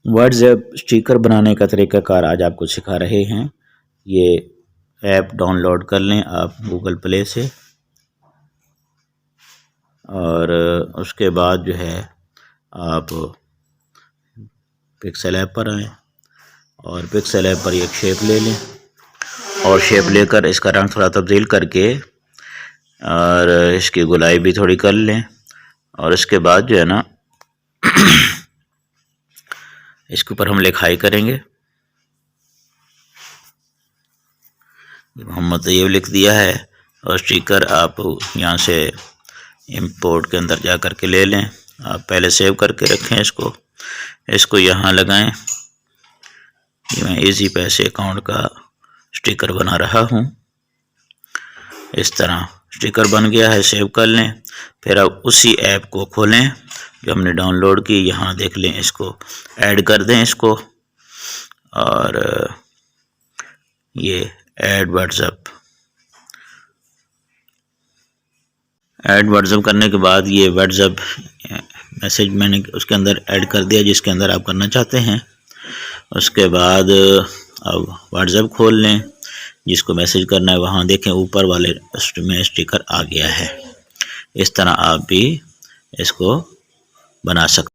WhatsApp sticker बनाने का तरीक़ाकार आज आपको सिखा रहे हैं। ये ऐप डाउनलोड कर लें आप गूगल प्ले से और उसके बाद जो है आप पिक्सेल ऐप पर आएँ और पिक्सेल ऐप पर एक शेप ले लें और शेप लेकर इसका रंग थोड़ा तब्दील करके और इसकी गोलाई भी थोड़ी कर लें और इसके बाद जो है ना इसके ऊपर हम लिखाई करेंगे। मोहम्मद तैयब लिख दिया है और स्टिकर आप यहाँ से इंपोर्ट के अंदर जा कर के ले लें। आप पहले सेव करके रखें इसको यहाँ लगाएं। ये मैं इजी पैसे अकाउंट का स्टिकर बना रहा हूँ। इस तरह स्टिकर बन गया है, सेव कर लें। फिर आप उसी ऐप को खोलें जो हमने डाउनलोड की, यहाँ देख लें, इसको ऐड कर दें इसको और ये ऐड व्हाट्सएप करने के बाद ये व्हाट्सएप मैसेज मैंने उसके अंदर ऐड कर दिया जिसके अंदर आप करना चाहते हैं। उसके बाद अब व्हाट्सएप खोल लें, जिसको मैसेज करना है वहाँ देखें ऊपर वाले में स्टिकर आ गया है। इस तरह आप भी इसको बना सकते हैं।